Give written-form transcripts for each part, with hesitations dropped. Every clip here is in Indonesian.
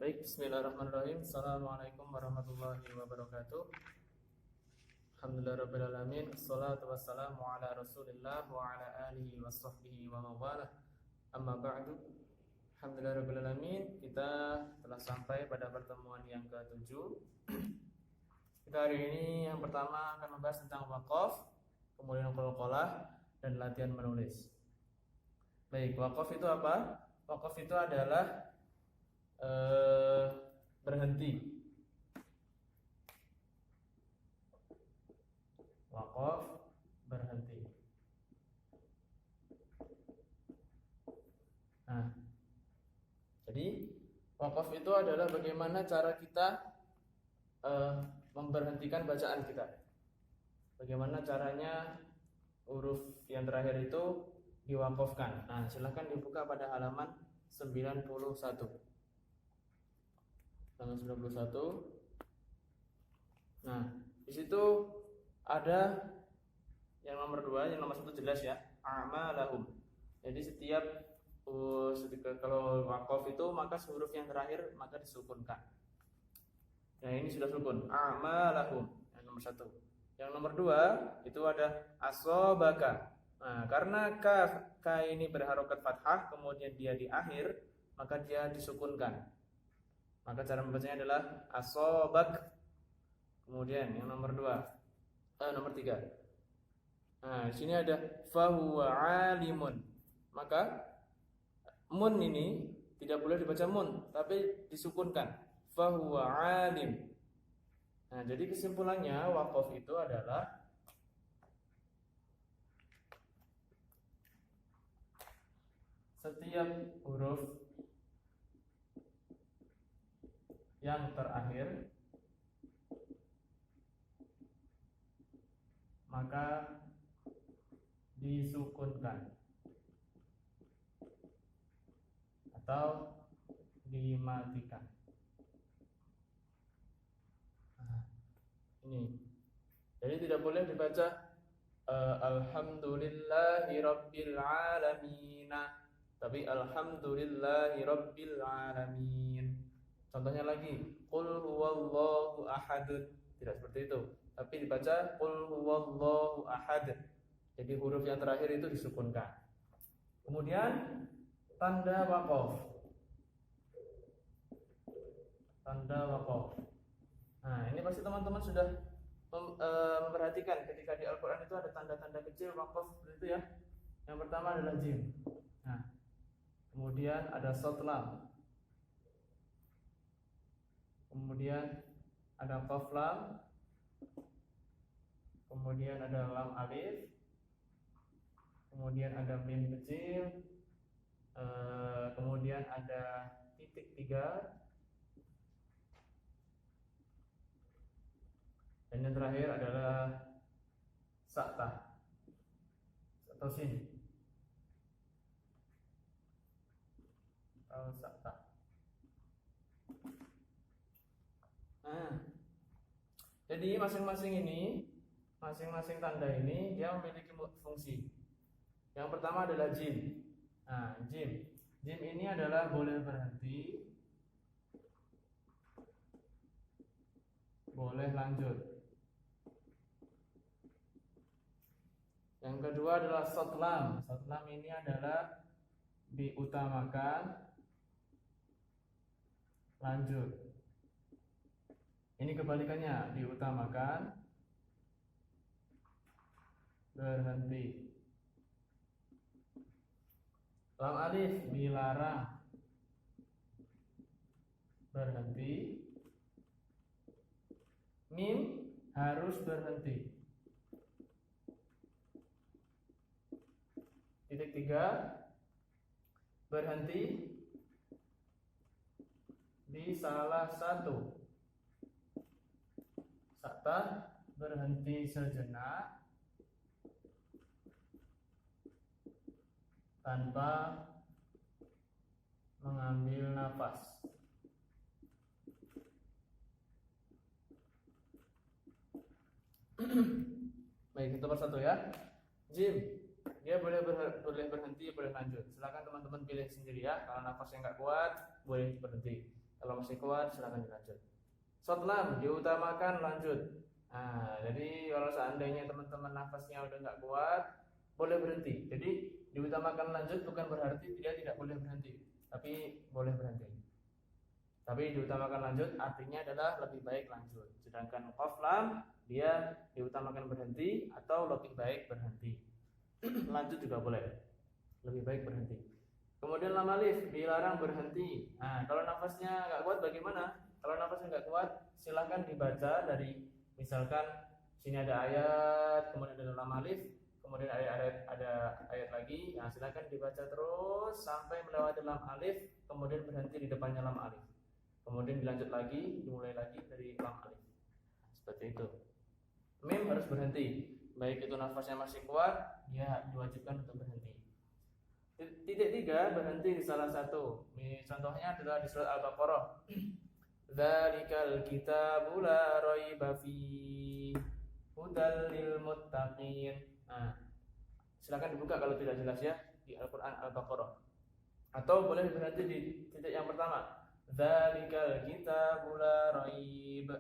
Baik, bismillahirrahmanirrahim. Assalamualaikum warahmatullahi wabarakatuh. Alhamdulillahirrabbilalamin. Assalatu wassalamu ala rasulillah wa ala alihi wa sahbihi wa mawalah. Amma ba'du. Alhamdulillahirrabbilalamin. Kita telah sampai pada pertemuan yang ke-7. Kita hari ini yang pertama akan membahas tentang waqaf, kemudian qalqalah, dan latihan menulis. Baik, waqaf itu apa? Waqaf itu adalah berhenti. Waqaf berhenti. Nah, jadi waqaf itu adalah bagaimana cara kita memberhentikan bacaan kita. Bagaimana caranya huruf yang terakhir itu diwaqafkan. Nah, silahkan dibuka pada halaman 91. Halaman 91. Nah, di situ ada yang nomor 2, yang nomor 1 jelas ya, a'malahum. Jadi setiap kalau waqaf itu maka huruf yang terakhir maka disukunkan. Nah, ini sudah sukun, a'malahum yang nomor 1. Yang nomor 2 itu ada asobaka. Nah, karena ka ini berharokat fathah, kemudian dia di akhir, maka dia disukunkan. Maka cara membacanya adalah asobak. Kemudian yang nomor 3. Nah, di sini ada fahuwa alimun. Maka mun ini tidak boleh dibaca mun, tapi disukunkan. Fahuwa alim. Nah, jadi kesimpulannya waqaf itu adalah setiap huruf yang terakhir maka disukunkan atau dimatikan. Nah, ini. Jadi tidak boleh dibaca alhamdulillahirabbil alamin, tapi alhamdulillahirabbil alamin. Contohnya lagi, qul huwallahu ahad. Tidak seperti itu, tapi dibaca qul huwallahu ahad. Jadi huruf yang terakhir itu disukunkan. Kemudian tanda waqaf. Tanda waqaf. Nah, ini pasti teman-teman sudah memperhatikan ketika di Al-Qur'an itu ada tanda-tanda kecil waqaf seperti itu ya. Yang pertama adalah jim. Nah, kemudian ada shad lam. Kemudian ada qaf lam. Kemudian ada lam alif. Kemudian ada mim kecil. Kemudian ada titik 3. Dan yang terakhir adalah saktah atau sin atau saktah. Nah, jadi masing-masing tanda ini dia memiliki fungsi. Yang pertama adalah jim. Nah, jim ini adalah boleh berhenti, boleh lanjut. Yang kedua adalah shad lam. Shad lam ini adalah diutamakan, lanjut. Ini kebalikannya, diutamakan, berhenti. Lam alif dilarang, berhenti. Mim harus berhenti. Titik 3 berhenti di salah satu. Saktah berhenti sejenak tanpa mengambil nafas. Baik, itu persatu ya. Jim, dia boleh berhenti, boleh lanjut. Silakan teman-teman pilih sendiri ya. Kalau nafasnya nggak kuat, boleh berhenti. Kalau masih kuat silakan dilanjut. Shotlam diutamakan lanjut. Nah, jadi kalau seandainya teman-teman nafasnya udah nggak kuat, boleh berhenti. Jadi diutamakan lanjut bukan berarti dia tidak boleh berhenti, tapi boleh berhenti. Tapi diutamakan lanjut artinya adalah lebih baik lanjut. Sedangkan qaflam dia diutamakan berhenti atau lebih baik berhenti. Lanjut juga boleh. Lebih baik berhenti. Kemudian lam alif dilarang berhenti. Nah, kalau nafasnya nggak kuat bagaimana? Kalau nafasnya nggak kuat, silahkan dibaca dari misalkan sini ada ayat, kemudian ada lam alif, kemudian ada ayat lagi. Nah, silahkan dibaca terus sampai melewati lam alif, kemudian berhenti di depannya lam alif. Kemudian dilanjut lagi, dimulai lagi dari lam alif. Seperti itu. Mim harus berhenti. Baik itu nafasnya masih kuat, dia diwajibkan untuk berhenti. Titik 3 berhenti di salah satu. Contohnya adalah di surat Al-Baqarah. Dzalikal kitabu la raiba fihi hudal lil muttaqin. Nah, silakan dibuka kalau tidak jelas ya di Al-Qur'an Al-Baqarah. Atau boleh berhenti di titik yang pertama. Dzalikal kitabu la raib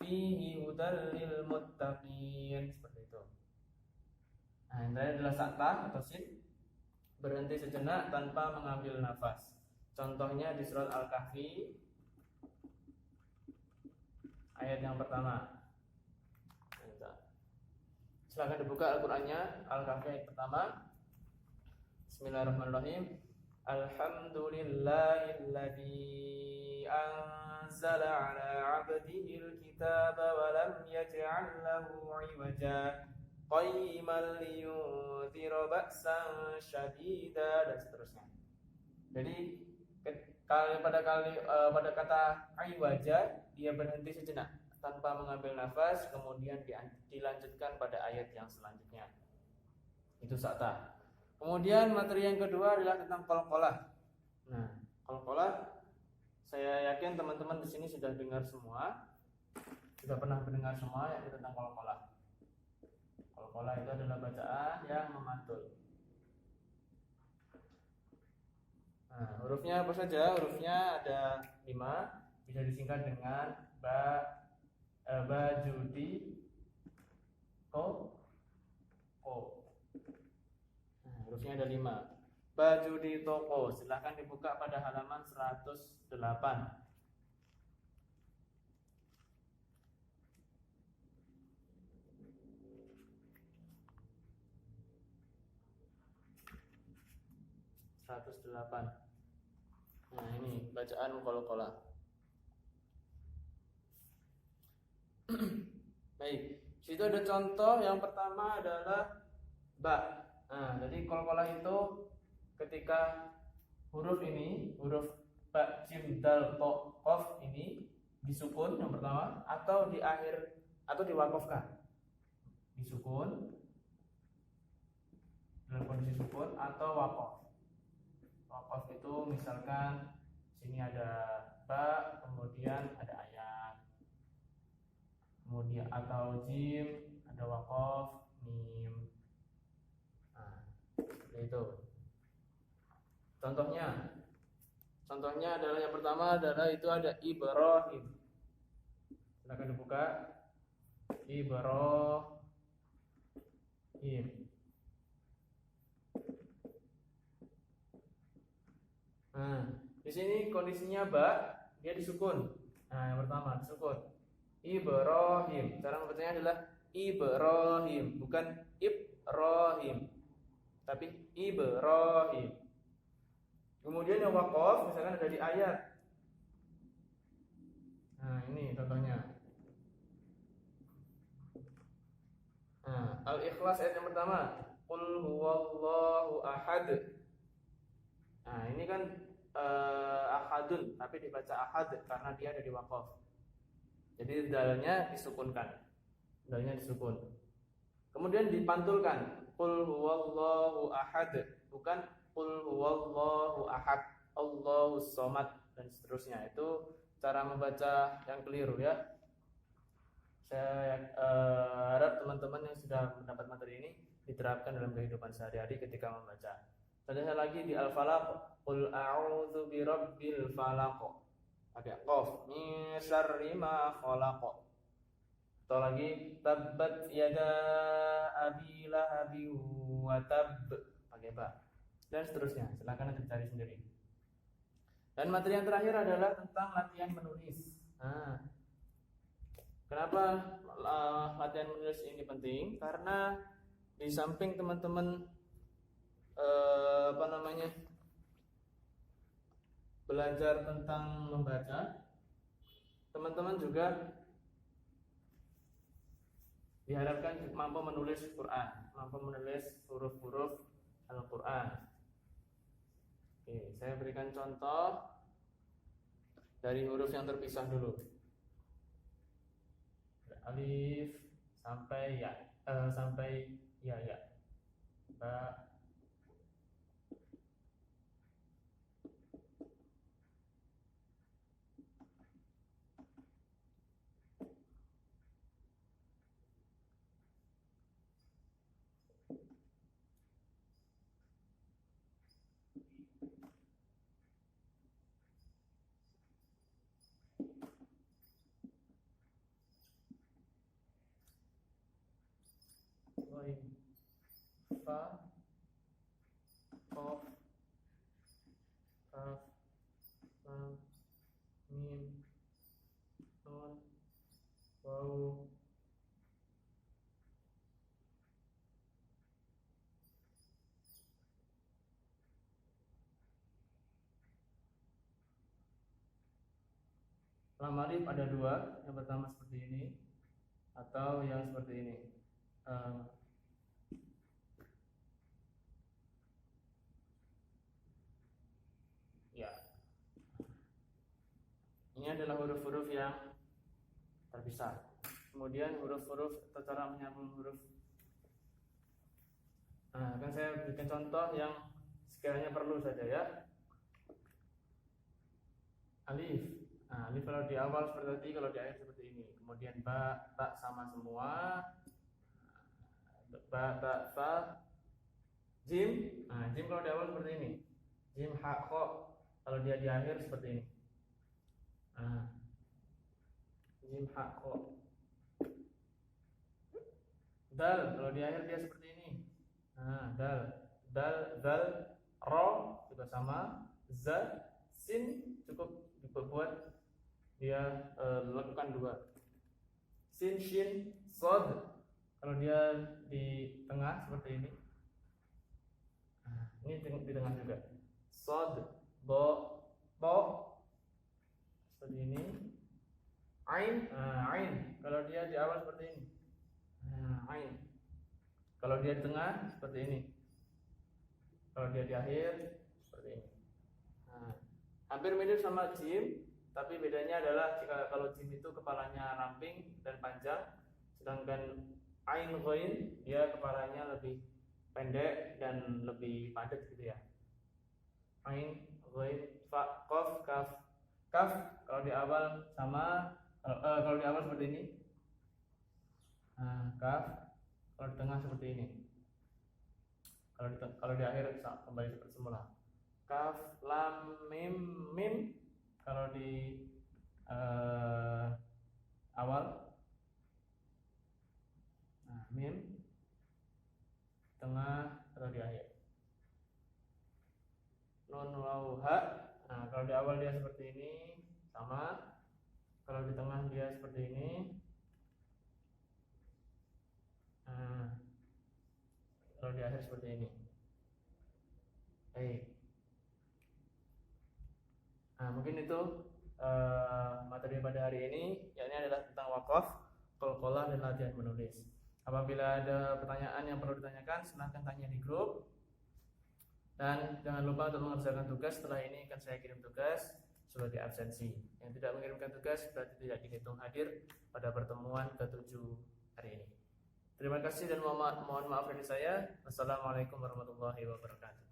fihi hudal lil muttaqin. Seperti itu. Nah, ini adalah saktah atau sin, berhenti sejenak tanpa mengambil nafas. Contohnya di surat Al-Kahfi ayat yang pertama. Silakan dibuka Al-Qur'annya, Al-Kahfi ayat pertama. Bismillahirrahmanirrahim. Alhamdulillahilladzi anzala 'ala 'abdihil kitaba wa lam yaj'al lahu 'iwaja qayyiman liyunzira ba'san syadida, dan seterusnya. Jadi pada kata aywaja dia berhenti sejenak tanpa mengambil nafas, kemudian dilanjutkan pada ayat yang selanjutnya. Itu saktah. Kemudian materi yang kedua adalah tentang qalqalah. Nah, qalqalah saya yakin teman-teman di sini sudah dengar semua, sudah pernah mendengar semua yaitu tentang qalqalah. Qalqalah itu adalah bacaan yang memantul. Nah, hurufnya apa saja? Hurufnya ada 5, bisa disingkat dengan ba, judi, ko. Nah, hurufnya ada 5. Baju di toko, silahkan dibuka pada halaman 108. Nah, ini bacaan qalqalah. Baik, situ ada contoh. Yang pertama adalah ba. Nah, jadi qalqalah itu ketika huruf ini, huruf ba, jim, dal, to, qaf ini disukun yang pertama, atau di akhir, atau diwakafkan. Disukun dalam kondisi sukun atau wakaf. Wakaf itu misalkan sini ada ba, kemudian ada ayat, kemudian atau jim, ada wakaf, mim. Nah, seperti itu. Contohnya adalah yang pertama adalah itu ada Ibrahim. Silakan dibuka. Ibrahim. Nah, di sini kondisinya ba, dia disukun. Nah, yang pertama disukun. Ibrahim. Cara membacanya adalah Ibrahim, bukan Ibrahim, tapi Ibrahim. Kemudian yang waqaf misalkan ada di ayat. Nah, ini contohnya. Nah, Al-Ikhlas ayat yang pertama. Qul huwallahu ahad. Nah, ini kan ahadun, tapi dibaca ahad karena dia ada di waqaf. Jadi dalnya disukunkan. Dalnya disukun. Kemudian dipantulkan. Qul huwallahu ahad, bukan qul huwallahu ahad, Allahus somad, dan seterusnya. Itu cara membaca yang keliru ya. Saya harap teman-teman yang sudah mendapat materi ini diterapkan dalam kehidupan sehari-hari ketika membaca. Contohnya lagi di Al-Falaq, qul a'udzu birabbil falaq. pakai qaf, min syarri ma khalaq. Atau lagi tabbat yada abi lahabi wa tab, pakai ba. Dan seterusnya, silakan nanti cari sendiri. Dan materi yang terakhir adalah tentang latihan menulis. Nah, kenapa latihan menulis ini penting? Karena di samping teman-teman belajar tentang membaca, teman-teman juga diharapkan mampu menulis Quran, mampu menulis huruf-huruf Al-Quran. Oke, saya berikan contoh dari huruf yang terpisah dulu. Alif sampai ya, sampai ya. Ba. Fa, Qaf, Kaf, Lam, Mim, Nun, Waw. Lam alif ada dua, yang pertama seperti ini atau yang seperti ini. Ini adalah huruf-huruf yang terpisah. Kemudian huruf-huruf atau cara menyambung huruf. Nah, akan saya berikan contoh yang sekiranya perlu saja ya. Alif. Nah, alif kalau di awal seperti tadi, kalau di akhir seperti ini. Kemudian ba, ta sama semua. Ba, ta, fa. Jim. Nah, jim kalau di awal seperti ini. Jim, ha, kho. Kalau dia di akhir seperti ini. Jim, ha, kho. Dal kalau di akhir dia seperti ini. Dal, ro juga sama. Za, sin cukup dibuat dia lakukan dua. Sin, shin, sod kalau dia di tengah seperti ini. Ini di tengah juga. Sod, bo, to seperti ini. Ain, ain kalau dia di awal seperti ini. Ain kalau dia di tengah seperti ini. Kalau dia di akhir seperti ini. Hampir mirip sama jim, tapi bedanya adalah jika kalau jim itu kepalanya ramping dan panjang, sedangkan ain ghain dia kepalanya lebih pendek dan lebih padat gitu ya. Ain ghain fa qaf kaf. Kaf kalau di awal sama, kalau di awal seperti ini. Kaf kalau di tengah seperti ini. Kalau di akhir kembali seperti semula. Kaf, lam, mim kalau di awal. Mim tengah atau di akhir. Nun, waw, ha. Kalau di awal dia seperti ini sama. Kalau di tengah dia seperti ini. Kalau di akhir seperti ini. Baik. Mungkin itu materi pada hari ini, yakni adalah tentang wakaf, qalqalah dan latihan menulis. Apabila ada pertanyaan yang perlu ditanyakan, silahkan tanya di grup. Dan jangan lupa untuk mengerjakan tugas. Setelah ini akan saya kirim tugas sebagai absensi. Yang tidak mengirimkan tugas berarti tidak dihitung hadir pada pertemuan ke-7 hari ini. Terima kasih dan mohon maaf dari saya. Wassalamualaikum warahmatullahi wabarakatuh.